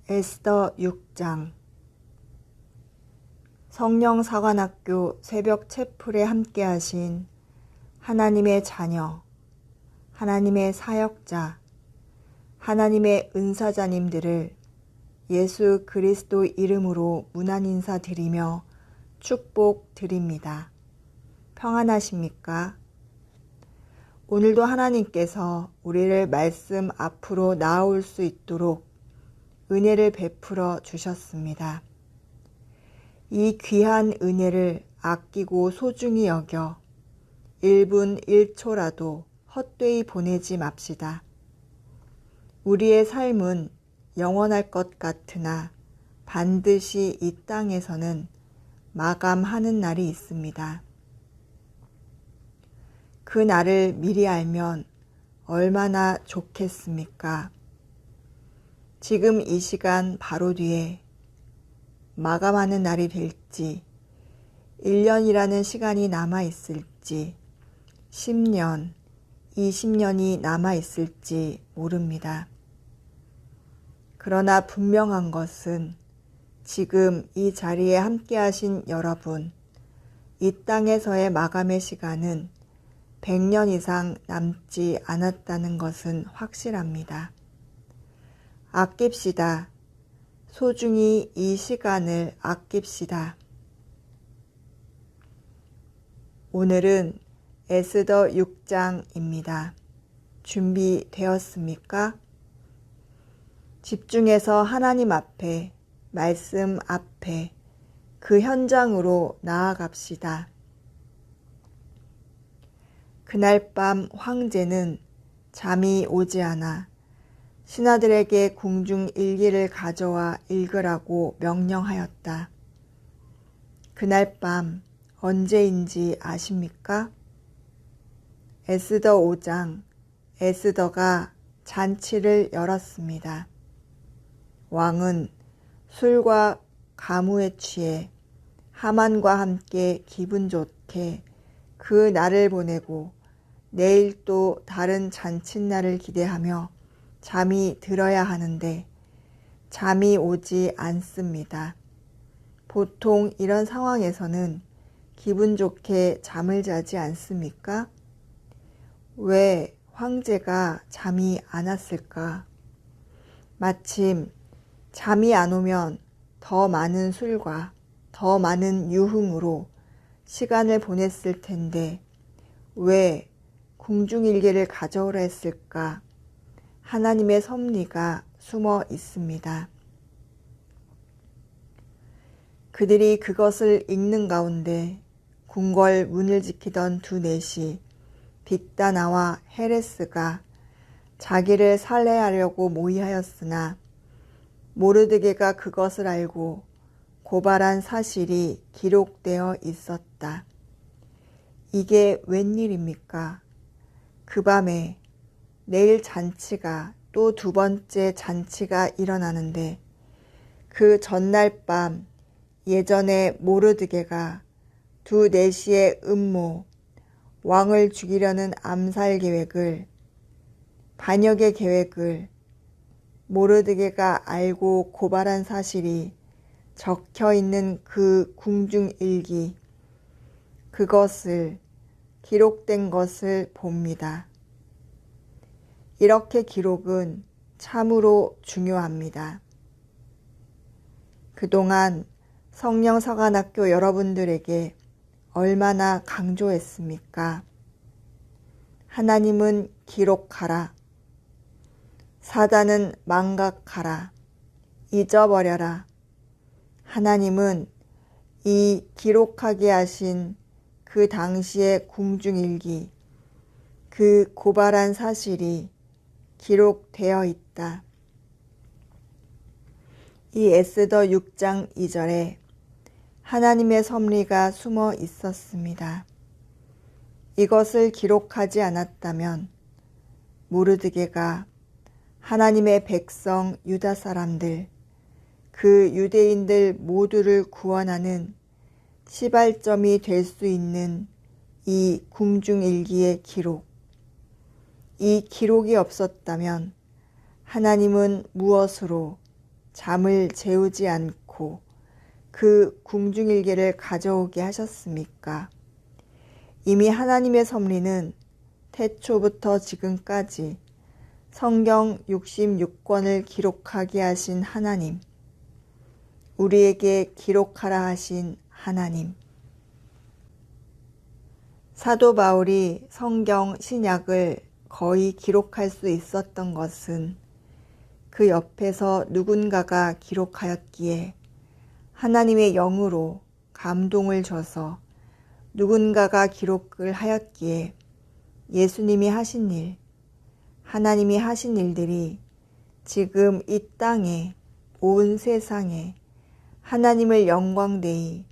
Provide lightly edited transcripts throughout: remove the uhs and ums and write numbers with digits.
에스더 6장. 성령사관학교 새벽 채플에 함께하신 하나님의 자녀, 하나님의 사역자, 하나님의 은사자님들을 예수 그리스도 이름으로 문안 인사드리며 축복드립니다. 평안하십니까? 오늘도 하나님께서 우리를 말씀 앞으로 나아올 수 있도록 은혜를 베풀어 주셨습니다. 이 귀한 은혜를 아끼고 소중히 여겨 1분 1초라도 헛되이 보내지 맙시다. 우리의 삶은 영원할 것 같으나 반드시 이 땅에서는 마감하는 날이 있습니다. 그 날을 미리 알면 얼마나 좋겠습니까? 지금 이 시간 바로 뒤에 마감하는 날이 될지, 1년이라는 시간이 남아있을지, 10년, 20년이 남아있을지 모릅니다. 그러나 분명한 것은 지금 이 자리에 함께하신 여러분, 이 땅에서의 마감의 시간은 100년 이상 남지 않았다는 것은 확실합니다. 아낍시다. 소중히 이 시간을 아낍시다. 오늘은 에스더 6장입니다. 준비되었습니까? 집중해서 하나님 앞에, 말씀 앞에, 그 현장으로 나아갑시다. 그날 밤 황제는 잠이 오지 않아 신하들에게 궁중 일기를 가져와 읽으라고 명령하였다. 그날 밤 언제인지 아십니까? 에스더 5장, 에스더가 잔치를 열었습니다. 왕은 술과 가무에 취해 하만과 함께 기분 좋게 그 날을 보내고 내일 또 다른 잔칫날을 기대하며 잠이 들어야 하는데 잠이 오지 않습니다. 보통 이런 상황에서는 기분 좋게 잠을 자지 않습니까? 왜 황제가 잠이 안 왔을까? 마침 잠이 안 오면 더 많은 술과 더 많은 유흥으로 시간을 보냈을 텐데 왜 궁중일기를 가져오라 했을까? 하나님의 섭리가 숨어 있습니다. 그들이 그것을 읽는 가운데 궁궐 문을 지키던 두 넷이 빅다나와 헤레스가 자기를 살해하려고 모의하였으나 모르드게가 그것을 알고 고발한 사실이 기록되어 있었다. 이게 웬일입니까? 그 밤에 내일 잔치가 또 두 번째 잔치가 일어나는데 그 전날 밤 예전에 모르드게가 두 내시의 음모, 왕을 죽이려는 암살 계획을, 반역의 계획을 모르드게가 알고 고발한 사실이 적혀있는 그 궁중일기, 그것을 기록된 것을 봅니다. 이렇게 기록은 참으로 중요합니다. 그동안 성령사관학교 여러분들에게 얼마나 강조했습니까? 하나님은 기록하라. 사단은 망각하라. 잊어버려라. 하나님은 이 기록하게 하신 그 당시의 궁중일기, 그 고발한 사실이 기록되어 있다. 이 에스더 6장 2절에 하나님의 섭리가 숨어 있었습니다. 이것을 기록하지 않았다면 모르드게가 하나님의 백성 유다 사람들, 그 유대인들 모두를 구원하는 시발점이 될 수 있는 이 궁중일기의 기록, 이 기록이 없었다면 하나님은 무엇으로 잠을 재우지 않고 그 궁중일개를 가져오게 하셨습니까? 이미 하나님의 섭리는 태초부터 지금까지 성경 66권을 기록하게 하신 하나님, 우리에게 기록하라 하신 하나님. 사도 바울이 성경 신약을 거의 기록할 수 있었던 것은 그 옆에서 누군가가 기록하였기에 하나님의 영으로 감동을 줘서 누군가가 기록을 하였기에 예수님이 하신 일, 하나님이 하신 일들이 지금 이 땅에, 온 세상에 하나님을 영광되이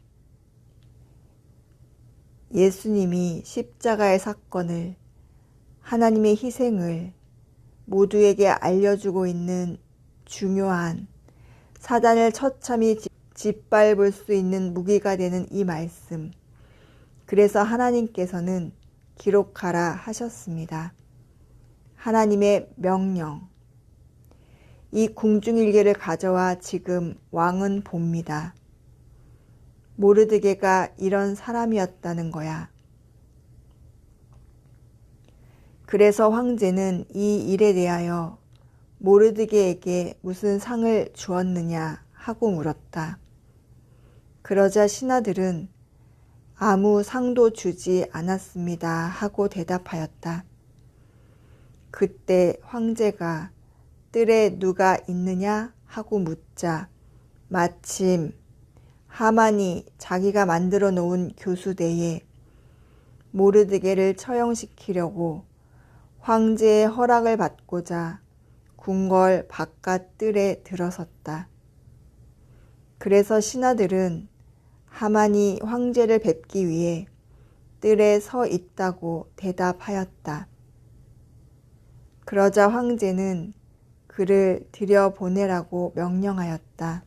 예수님이 십자가의 사건을, 하나님의 희생을 모두에게 알려주고 있는 중요한, 사단을 처참히 짓밟을 수 있는 무기가 되는 이 말씀. 그래서 하나님께서는 기록하라 하셨습니다. 하나님의 명령. 이 궁중일개를 가져와 지금 왕은 봅니다. 모르드게가 이런 사람이었다는 거야. 그래서 황제는 이 일에 대하여 모르드게에게 무슨 상을 주었느냐 하고 물었다. 그러자 신하들은 아무 상도 주지 않았습니다 하고 대답하였다. 그때 황제가 뜰에 누가 있느냐 하고 묻자 마침 하만이 자기가 만들어 놓은 교수대에 모르드게를 처형시키려고 황제의 허락을 받고자 궁궐 바깥 뜰에 들어섰다. 그래서 신하들은 하만이 황제를 뵙기 위해 뜰에 서 있다고 대답하였다. 그러자 황제는 그를 들여보내라고 명령하였다.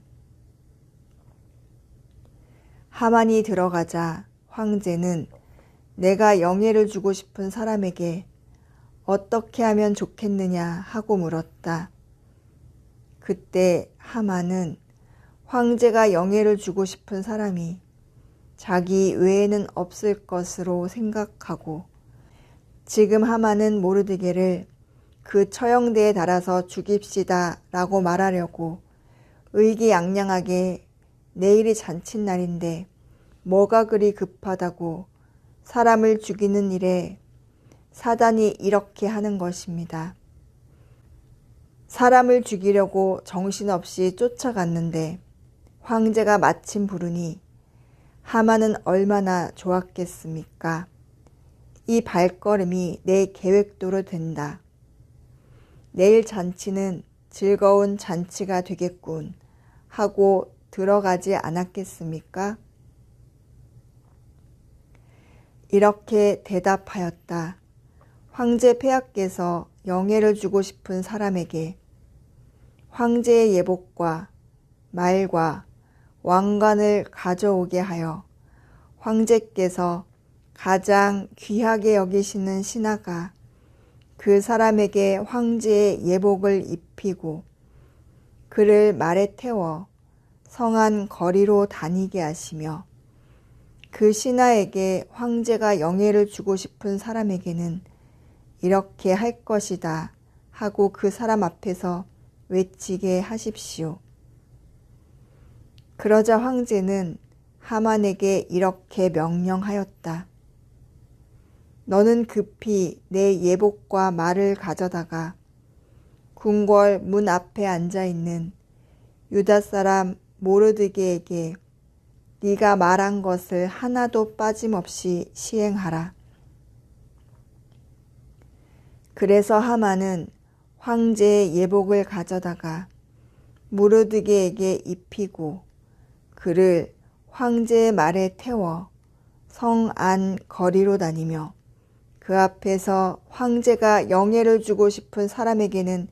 하만이 들어가자 황제는 내가 영예를 주고 싶은 사람에게 어떻게 하면 좋겠느냐 하고 물었다. 그때 하만은 황제가 영예를 주고 싶은 사람이 자기 외에는 없을 것으로 생각하고 지금 하만은 모르드게를 그 처형대에 달아서 죽입시다 라고 말하려고 의기양양하게 내일이 잔칫날인데 뭐가 그리 급하다고 사람을 죽이는 일에 사단이 이렇게 하는 것입니다. 사람을 죽이려고 정신없이 쫓아갔는데 황제가 마침 부르니 하만은 얼마나 좋았겠습니까? 이 발걸음이 내 계획대로 된다. 내일 잔치는 즐거운 잔치가 되겠군 하고 들어가지 않았겠습니까? 이렇게 대답하였다. 황제 폐하께서 영예를 주고 싶은 사람에게 황제의 예복과 말과 왕관을 가져오게 하여 황제께서 가장 귀하게 여기시는 신하가 그 사람에게 황제의 예복을 입히고 그를 말에 태워 성안 거리로 다니게 하시며 그 신하에게 황제가 영예를 주고 싶은 사람에게는 이렇게 할 것이다 하고 그 사람 앞에서 외치게 하십시오. 그러자 황제는 하만에게 이렇게 명령하였다. 너는 급히 내 예복과 말을 가져다가 궁궐 문 앞에 앉아있는 유다 사람 모르드게에게 네가 말한 것을 하나도 빠짐없이 시행하라. 그래서 하만은 황제의 예복을 가져다가 모르드게에게 입히고 그를 황제의 말에 태워 성 안 거리로 다니며 그 앞에서 황제가 영예를 주고 싶은 사람에게는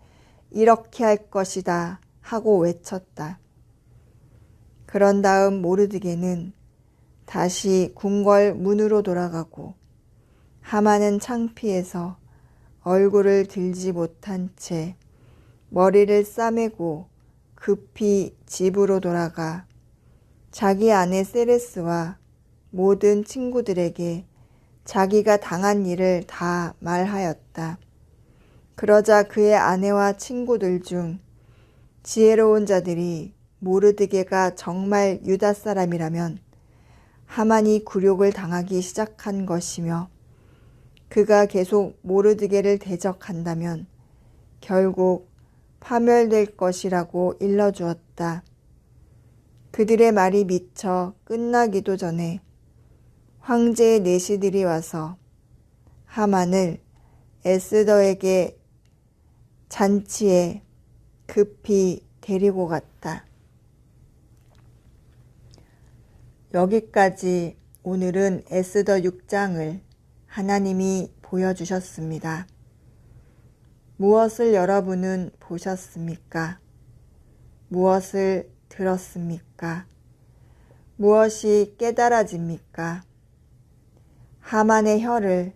이렇게 할 것이다 하고 외쳤다. 그런 다음 모르드게는 다시 궁궐 문으로 돌아가고 하만은 창피해서 얼굴을 들지 못한 채 머리를 싸매고 급히 집으로 돌아가 자기 아내 세레스와 모든 친구들에게 자기가 당한 일을 다 말하였다. 그러자 그의 아내와 친구들 중 지혜로운 자들이 모르드게가 정말 유다 사람이라면 하만이 굴욕을 당하기 시작한 것이며 그가 계속 모르드게를 대적한다면 결국 파멸될 것이라고 일러주었다. 그들의 말이 미처 끝나기도 전에 황제의 내시들이 와서 하만을 에스더에게 잔치에 급히 데리고 갔다. 여기까지 오늘은 에스더 6장을 하나님이 보여주셨습니다. 무엇을 여러분은 보셨습니까? 무엇을 들었습니까? 무엇이 깨달아집니까? 하만의 혀를,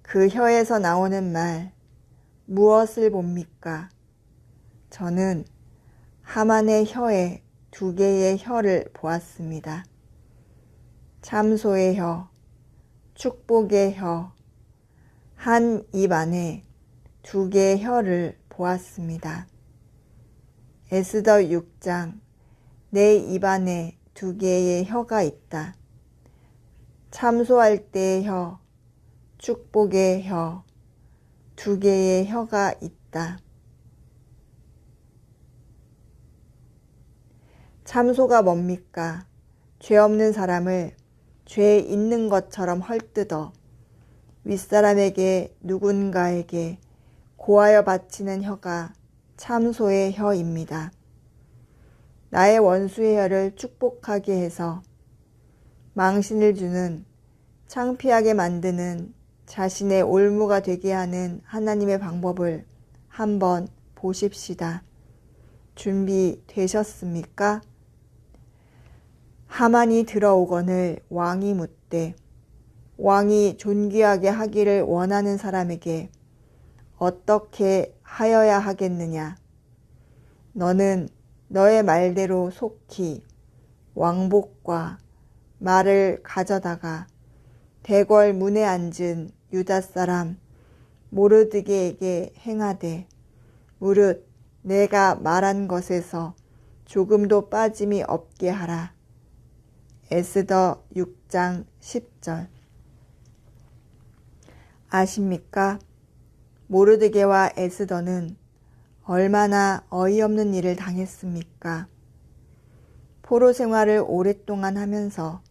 그 혀에서 나오는 말, 무엇을 봅니까? 저는 하만의 혀에 2개의 혀를 보았습니다. 참소의 혀, 축복의 혀, 한 입 안에 2개의 혀를 보았습니다. 에스더 6장, 내 입 안에 2개의 혀가 있다. 참소할 때의 혀, 축복의 혀, 2개의 혀가 있다. 참소가 뭡니까? 죄 없는 사람을 죄 있는 것처럼 헐뜯어 윗사람에게 누군가에게 고하여 바치는 혀가 참소의 혀입니다. 나의 원수의 혀를 축복하게 해서 망신을 주는, 창피하게 만드는, 자신의 올무가 되게 하는 하나님의 방법을 한번 보십시다. 준비되셨습니까? 하만이 들어오거늘 왕이 묻되 왕이 존귀하게 하기를 원하는 사람에게 어떻게 하여야 하겠느냐? 너는 너의 말대로 속히 왕복과 말을 가져다가 대궐 문에 앉은 유다 사람 모르드게에게 행하되 무릇 내가 말한 것에서 조금도 빠짐이 없게 하라. 에스더 6장 10절. 아십니까? 모르드게와 에스더는 얼마나 어이없는 일을 당했습니까? 포로 생활을 오랫동안 하면서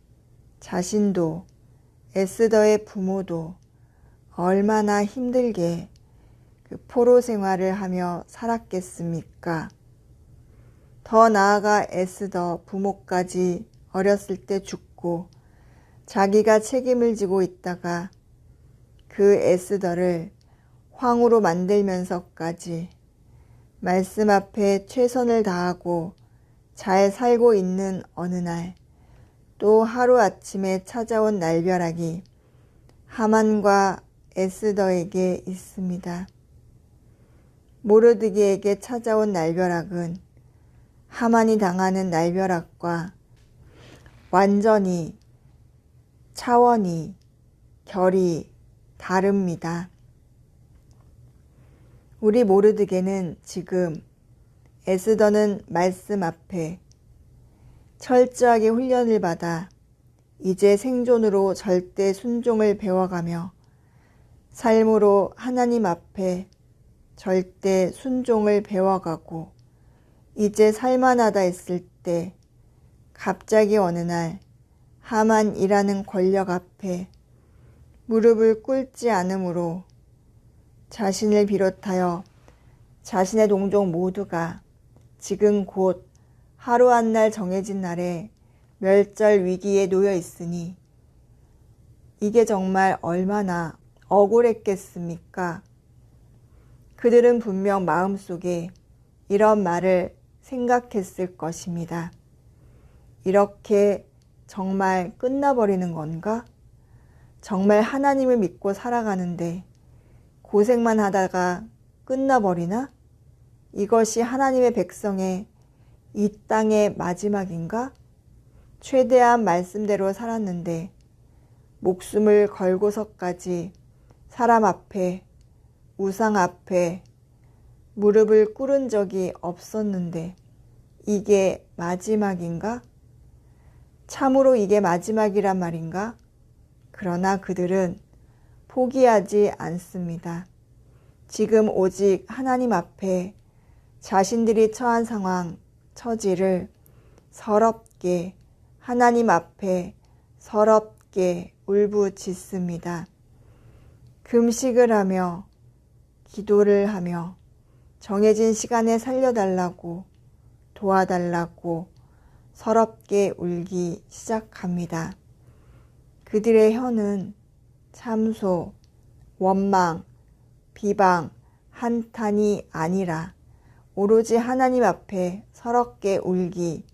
자신도 에스더의 부모도 얼마나 힘들게 그 포로 생활을 하며 살았겠습니까? 더 나아가 에스더 부모까지 어렸을 때 죽고 자기가 책임을 지고 있다가 그 에스더를 황후로 만들면서까지 말씀 앞에 최선을 다하고 잘 살고 있는 어느 날 또 하루아침에 찾아온 날벼락이 하만과 에스더에게 있습니다. 모르드게에게 찾아온 날벼락은 하만이 당하는 날벼락과 완전히 차원이 결이 다릅니다. 우리 모르드게는 지금 에스더는 말씀 앞에 철저하게 훈련을 받아 이제 생존으로 절대 순종을 배워가며 삶으로 하나님 앞에 절대 순종을 배워가고 이제 살만하다 했을 때 갑자기 어느 날 하만이라는 권력 앞에 무릎을 꿇지 않으므로 자신을 비롯하여 자신의 동족 모두가 지금 곧 하루 한 날 정해진 날에 멸절 위기에 놓여 있으니 이게 정말 얼마나 억울했겠습니까? 그들은 분명 마음속에 이런 말을 생각했을 것입니다. 이렇게 정말 끝나버리는 건가? 정말 하나님을 믿고 살아가는데 고생만 하다가 끝나버리나? 이것이 하나님의 백성의 이 땅의 마지막인가? 최대한 말씀대로 살았는데 목숨을 걸고서까지 사람 앞에, 우상 앞에 무릎을 꿇은 적이 없었는데 이게 마지막인가? 참으로 이게 마지막이란 말인가? 그러나 그들은 포기하지 않습니다. 지금 오직 하나님 앞에 자신들이 처한 상황, 처지를 서럽게 하나님 앞에 서럽게 울부짖습니다. 금식을 하며 기도를 하며 정해진 시간에 살려달라고 도와달라고 서럽게 울기 시작합니다. 그들의 혀는 참소, 원망, 비방, 한탄이 아니라 오로지 하나님 앞에 서럽게 울기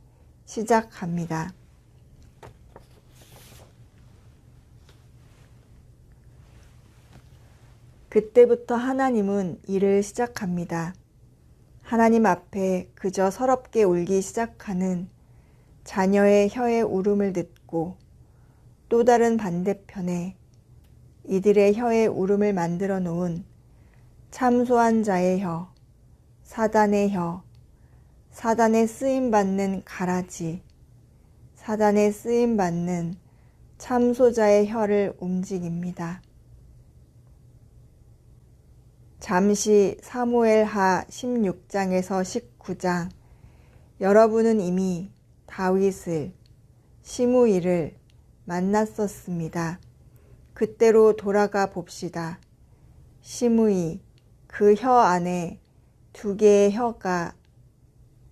시작합니다. 그때부터 하나님은 일을 시작합니다. 하나님 앞에 그저 서럽게 울기 시작하는 자녀의 혀의 울음을 듣고 또 다른 반대편에 이들의 혀의 울음을 만들어 놓은 참소한 자의 혀, 사단의 혀, 사단의 쓰임받는 가라지, 사단의 쓰임받는 참소자의 혀를 움직입니다. 잠시 사무엘하 16장에서 19장, 여러분은 이미 다윗을, 시므이를 만났었습니다. 그때로 돌아가 봅시다. 시므이, 그 혀 안에 두 개의 혀가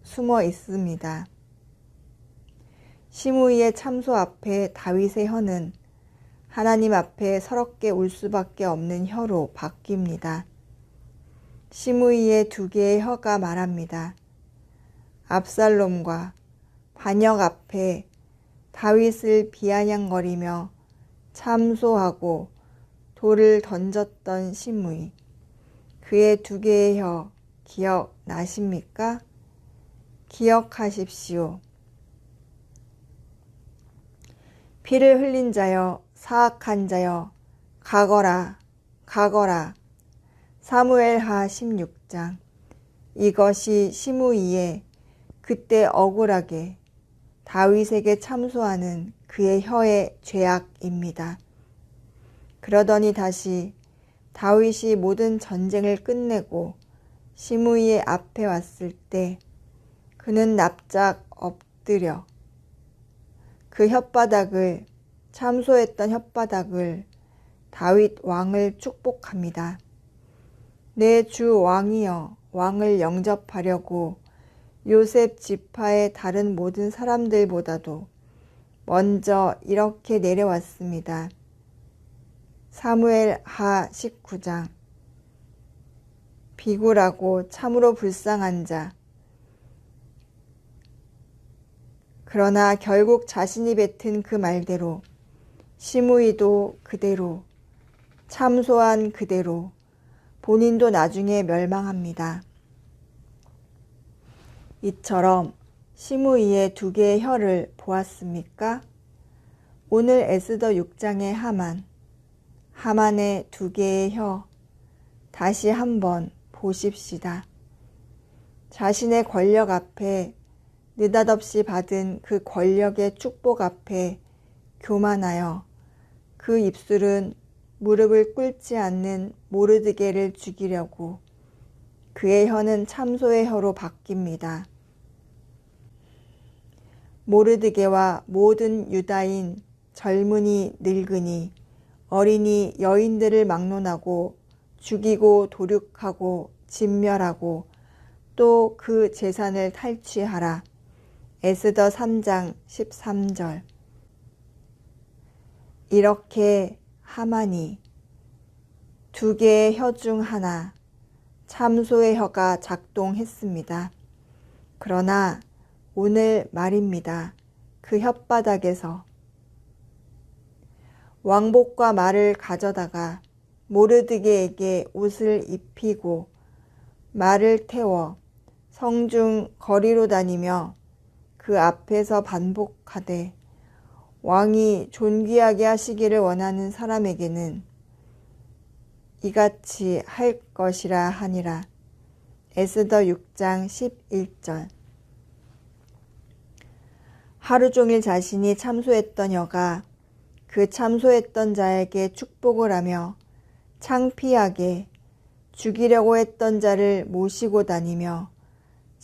숨어 있습니다. 시므이의 참소 앞에 다윗의 혀는 하나님 앞에 서럽게 울 수밖에 없는 혀로 바뀝니다. 시므이의 두 개의 혀가 말합니다. 압살롬과 반역 앞에 다윗을 비아냥거리며 참소하고 돌을 던졌던 시므이. 그의 두 개의 혀 기억나십니까? 기억하십시오. 피를 흘린 자여, 사악한 자여, 가거라, 가거라. 사무엘하 16장. 이것이 시므이의 그때 억울하게 다윗에게 참소하는 그의 혀의 죄악입니다. 그러더니 다시 다윗이 모든 전쟁을 끝내고 시므이의 앞에 왔을 때 그는 납작 엎드려 그 혓바닥을, 참소했던 혓바닥을 다윗 왕을 축복합니다. 내 주 왕이여, 왕을 영접하려고 요셉 지파의 다른 모든 사람들보다도 먼저 이렇게 내려왔습니다. 사무엘하 19장. 비굴하고 참으로 불쌍한 자. 그러나 결국 자신이 뱉은 그 말대로 시므이도 그대로 참소한 그대로 본인도 나중에 멸망합니다. 이처럼 시므이의 두 개의 혀를 보았습니까? 오늘 에스더 6장의 하만의 두 개의 혀 다시 한번 보십시다. 자신의 권력 앞에 느닷없이 받은 그 권력의 축복 앞에 교만하여 그 입술은 무릎을 꿇지 않는 모르드게를 죽이려고 그의 혀는 참소의 혀로 바뀝니다. 모르드게와 모든 유다인 젊은이 늙은이 어린이 여인들을 막론하고 죽이고 도륙하고 진멸하고 또 그 재산을 탈취하라. 에스더 3장 13절. 이렇게 하만이 두 개의 혀 중 하나, 참소의 혀가 작동했습니다. 그러나 오늘 말입니다. 그 혓바닥에서 왕복과 말을 가져다가 모르드게에게 옷을 입히고 말을 태워 성중 거리로 다니며 그 앞에서 반복하되 왕이 존귀하게 하시기를 원하는 사람에게는 이같이 할 것이라 하니라. 에스더 6장 11절. 하루 종일 자신이 참소했던 여가 그 참소했던 자에게 축복을 하며 창피하게 죽이려고 했던 자를 모시고 다니며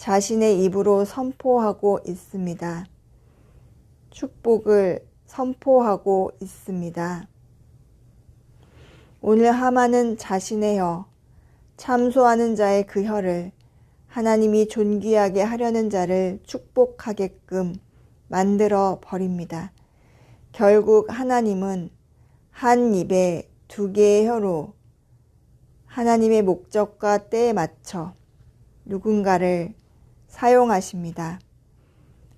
자신의 입으로 선포하고 있습니다. 축복을 선포하고 있습니다. 오늘 하만은 자신의 혀, 참소하는 자의 그 혀를 하나님이 존귀하게 하려는 자를 축복하게끔 만들어 버립니다. 결국 하나님은 한 입에 두 개의 혀로 하나님의 목적과 때에 맞춰 누군가를 사용하십니다.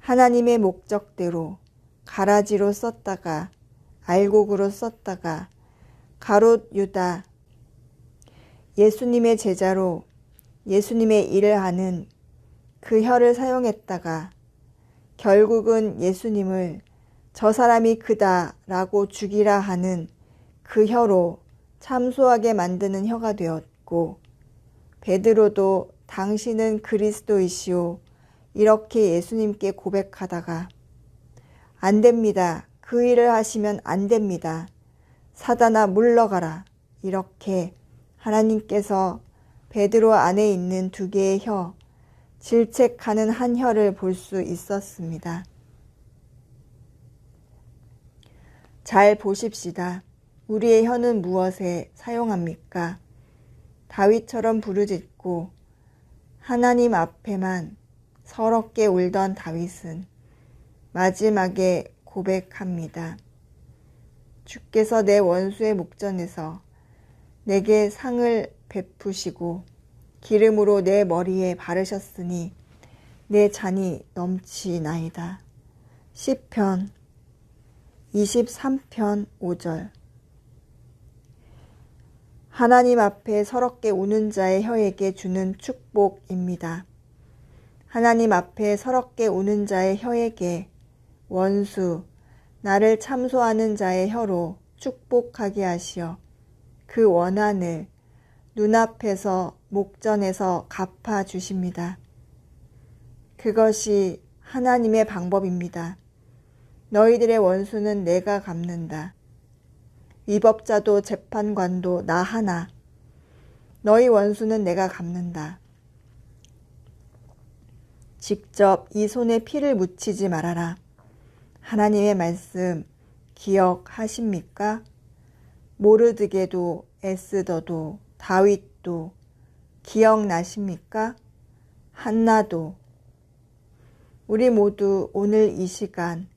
하나님의 목적대로 가라지로 썼다가 알곡으로 썼다가 가롯 유다, 예수님의 제자로 예수님의 일을 하는 그 혀를 사용했다가 결국은 예수님을 저 사람이 그다라고 죽이라 하는 그 혀로 참소하게 만드는 혀가 되었고, 베드로도 당신은 그리스도이시오 이렇게 예수님께 고백하다가 안 됩니다. 그 일을 하시면 안 됩니다. 사단아 물러가라. 이렇게 하나님께서 베드로 안에 있는 두 개의 혀, 질책하는 한 혀를 볼 수 있었습니다. 잘 보십시다. 우리의 혀는 무엇에 사용합니까? 다윗처럼 부르짖고 하나님 앞에만 서럽게 울던 다윗은 마지막에 고백합니다. 주께서 내 원수의 목전에서 내게 상을 베푸시고 기름으로 내 머리에 바르셨으니 내 잔이 넘치나이다. 시편 23편 5절. 하나님 앞에 서럽게 우는 자의 혀에게 주는 축복입니다. 하나님 앞에 서럽게 우는 자의 혀에게 원수, 나를 참소하는 자의 혀로 축복하게 하시어 그 원한을 눈앞에서 목전에서 갚아 주십니다. 그것이 하나님의 방법입니다. 너희들의 원수는 내가 갚는다. 위법자도 재판관도 나 하나. 너희 원수는 내가 갚는다. 직접 이 손에 피를 묻히지 말아라. 하나님의 말씀 기억하십니까? 모르드게도 에스더도 다윗도 기억나십니까? 한나도. 우리 모두 오늘 이 시간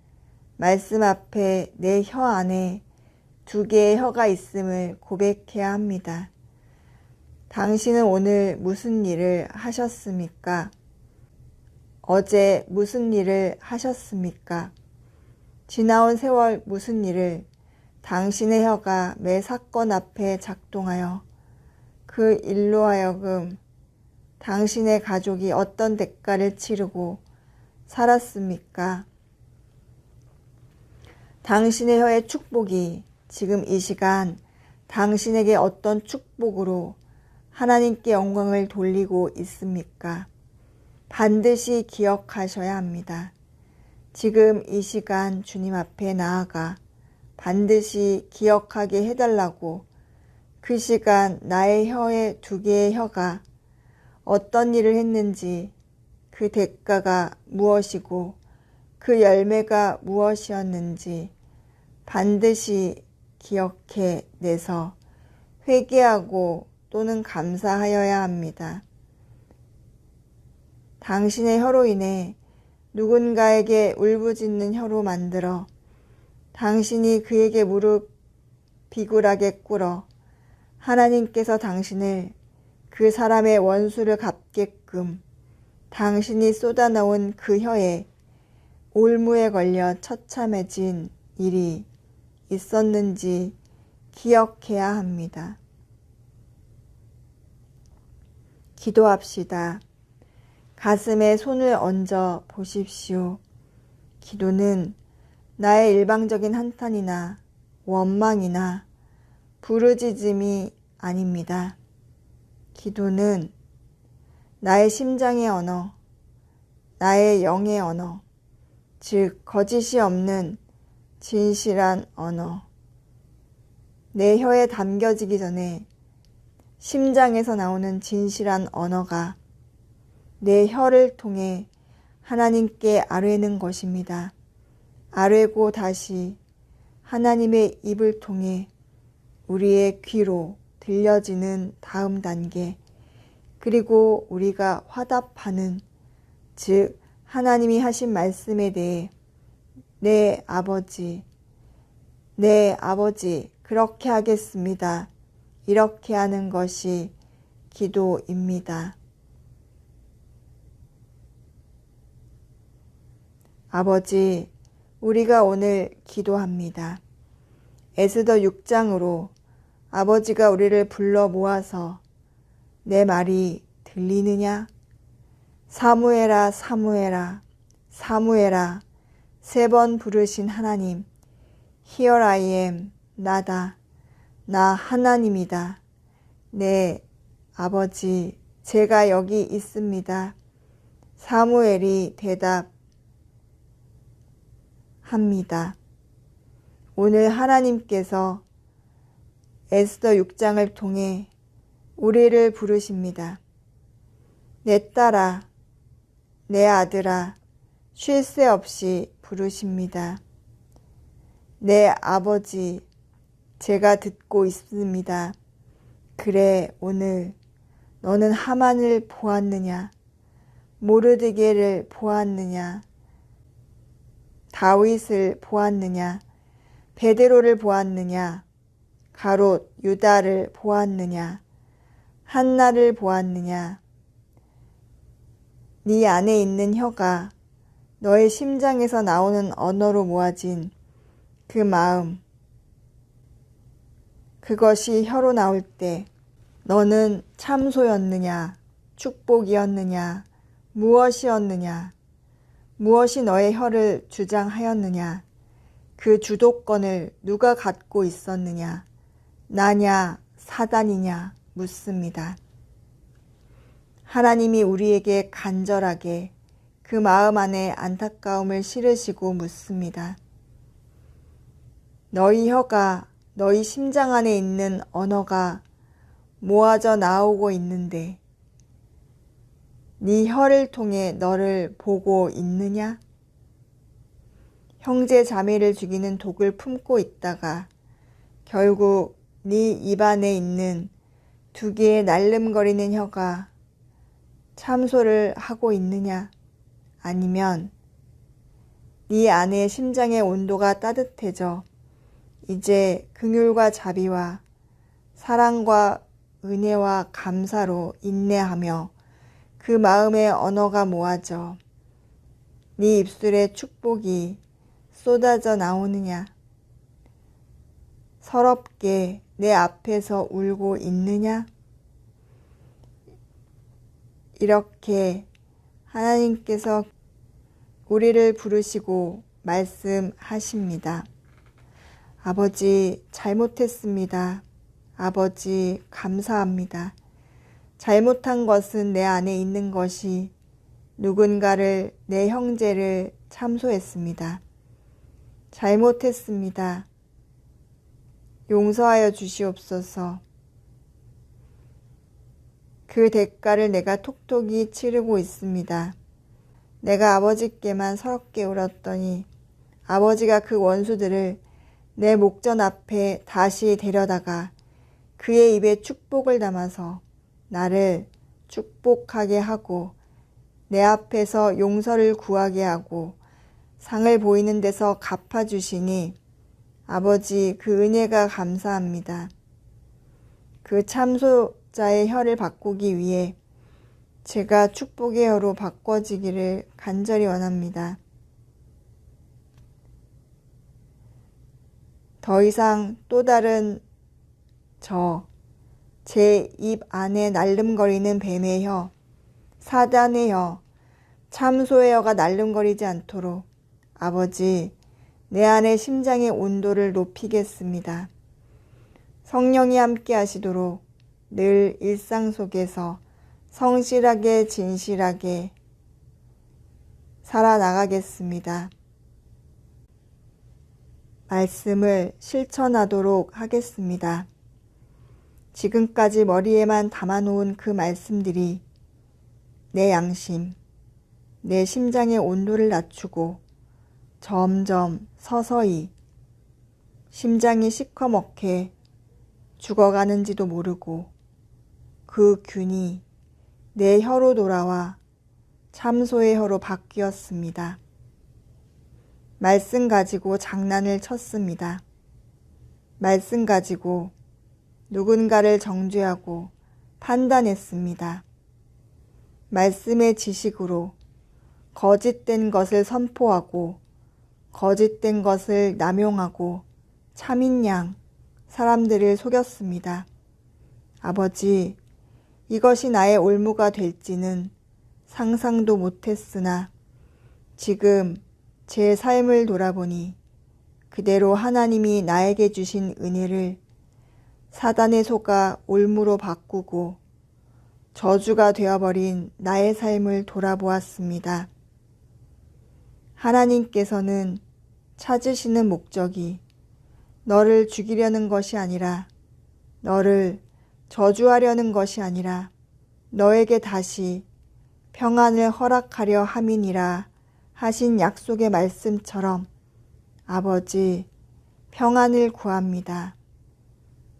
말씀 앞에 내 혀 안에 두 개의 혀가 있음을 고백해야 합니다. 당신은 오늘 무슨 일을 하셨습니까? 어제 무슨 일을 하셨습니까? 지나온 세월 무슨 일을 당신의 혀가 매 사건 앞에 작동하여 그 일로 하여금 당신의 가족이 어떤 대가를 치르고 살았습니까? 당신의 혀의 축복이 지금 이 시간 당신에게 어떤 축복으로 하나님께 영광을 돌리고 있습니까? 반드시 기억하셔야 합니다. 지금 이 시간 주님 앞에 나아가 반드시 기억하게 해달라고 그 시간 나의 혀의 두 개의 혀가 어떤 일을 했는지 그 대가가 무엇이고 그 열매가 무엇이었는지 반드시 기억해 내서 회개하고 또는 감사하여야 합니다. 당신의 혀로 인해 누군가에게 울부짖는 혀로 만들어 당신이 그에게 무릎 비굴하게 꿇어 하나님께서 당신을 그 사람의 원수를 갚게끔 당신이 쏟아놓은 그 혀에 올무에 걸려 처참해진 일이 있었는지 기억해야 합니다. 기도합시다. 가슴에 손을 얹어 보십시오. 기도는 나의 일방적인 한탄이나 원망이나 부르짖음이 아닙니다. 기도는 나의 심장의 언어, 나의 영의 언어, 즉 거짓이 없는 진실한 언어. 내 혀에 담겨지기 전에 심장에서 나오는 진실한 언어가 내 혀를 통해 하나님께 아뢰는 것입니다. 아뢰고 다시 하나님의 입을 통해 우리의 귀로 들려지는 다음 단계, 그리고 우리가 화답하는, 즉 하나님이 하신 말씀에 대해 네 아버지 그렇게 하겠습니다. 이렇게 하는 것이 기도입니다. 아버지, 우리가 오늘 기도합니다. 에스더 6장으로 아버지가 우리를 불러 모아서 내 말이 들리느냐? 사무엘아, 사무엘아, 사무엘아, 3번 부르신 하나님, Here I am, 나다, 나 하나님이다. 네, 아버지, 제가 여기 있습니다. 사무엘이 대답합니다. 오늘 하나님께서 에스더 6장을 통해 우리를 부르십니다. 내 딸아, 내 아들아, 쉴 새 없이 부르십니다. 내 아버지, 제가 듣고 있습니다. 그래, 오늘 너는 하만을 보았느냐? 모르드게를 보았느냐? 다윗을 보았느냐? 베드로를 보았느냐? 가롯 유다를 보았느냐? 한나를 보았느냐? 네 안에 있는 혀가 너의 심장에서 나오는 언어로 모아진 그 마음, 그것이 혀로 나올 때 너는 참소였느냐, 축복이었느냐, 무엇이었느냐, 무엇이 너의 혀를 주장하였느냐, 그 주도권을 누가 갖고 있었느냐, 나냐, 사단이냐 묻습니다. 하나님이 우리에게 간절하게 그 마음 안에 안타까움을 실으시고 묻습니다. 너희 혀가 너희 심장 안에 있는 언어가 모아져 나오고 있는데 네 혀를 통해 너를 보고 있느냐? 형제 자매를 죽이는 독을 품고 있다가 결국 네 입안에 있는 2개의 날름거리는 혀가 참소를 하고 있느냐? 아니면 네 안에 심장의 온도가 따뜻해져 이제 긍휼과 자비와 사랑과 은혜와 감사로 인내하며 그 마음의 언어가 모아져 네 입술에 축복이 쏟아져 나오느냐? 서럽게 내 앞에서 울고 있느냐? 이렇게 하나님께서 우리를 부르시고 말씀하십니다. 아버지, 잘못했습니다. 아버지, 감사합니다. 잘못한 것은 내 안에 있는 것이 누군가를, 내 형제를 참소했습니다. 잘못했습니다. 용서하여 주시옵소서. 그 대가를 내가 톡톡히 치르고 있습니다. 내가 아버지께만 서럽게 울었더니 아버지가 그 원수들을 내 목전 앞에 다시 데려다가 그의 입에 축복을 담아서 나를 축복하게 하고 내 앞에서 용서를 구하게 하고 상을 보이는 데서 갚아주시니 아버지, 그 은혜가 감사합니다. 그 참소자의 혀를 바꾸기 위해 제가 축복의 혀로 바꿔지기를 간절히 원합니다. 더 이상 또 다른 제 입 안에 날름거리는 뱀의 혀, 사단의 혀, 참소의 혀가 날름거리지 않도록 아버지, 내 안의 심장의 온도를 높이겠습니다. 성령이 함께 하시도록 늘 일상 속에서 성실하게 진실하게 살아나가겠습니다. 말씀을 실천하도록 하겠습니다. 지금까지 머리에만 담아놓은 그 말씀들이 내 양심, 내 심장의 온도를 낮추고 점점 서서히 심장이 시커멓게 죽어가는지도 모르고 그 균이 내 혀로 돌아와 참소의 혀로 바뀌었습니다. 말씀 가지고 장난을 쳤습니다. 말씀 가지고 누군가를 정죄하고 판단했습니다. 말씀의 지식으로 거짓된 것을 선포하고 거짓된 것을 남용하고 참인 양 사람들을 속였습니다. 아버지, 이것이 나의 올무가 될지는 상상도 못했으나 지금 제 삶을 돌아보니 그대로 하나님이 나에게 주신 은혜를 사단의 속아 올무로 바꾸고 저주가 되어버린 나의 삶을 돌아보았습니다. 하나님께서는 찾으시는 목적이 너를 죽이려는 것이 아니라 너를 저주하려는 것이 아니라 너에게 다시 평안을 허락하려 함이니라 하신 약속의 말씀처럼 아버지, 평안을 구합니다.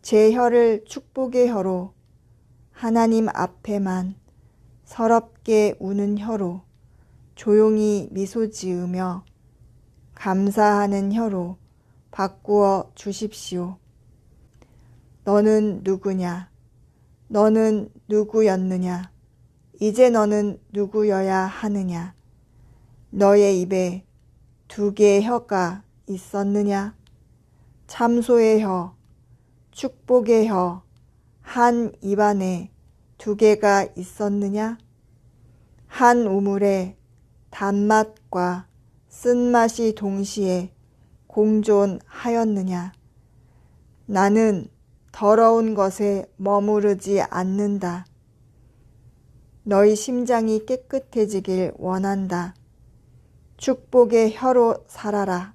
제 혀를 축복의 혀로 하나님 앞에만 서럽게 우는 혀로 조용히 미소 지으며 감사하는 혀로 바꾸어 주십시오. 너는 누구냐? 너는 누구였느냐? 이제 너는 누구여야 하느냐? 너의 입에 2개의 혀가 있었느냐? 참소의 혀, 축복의 혀, 한 입안에 2개가 있었느냐? 한 우물에 단맛과 쓴맛이 동시에 공존하였느냐? 나는 더러운 것에 머무르지 않는다. 너희 심장이 깨끗해지길 원한다. 축복의 혀로 살아라.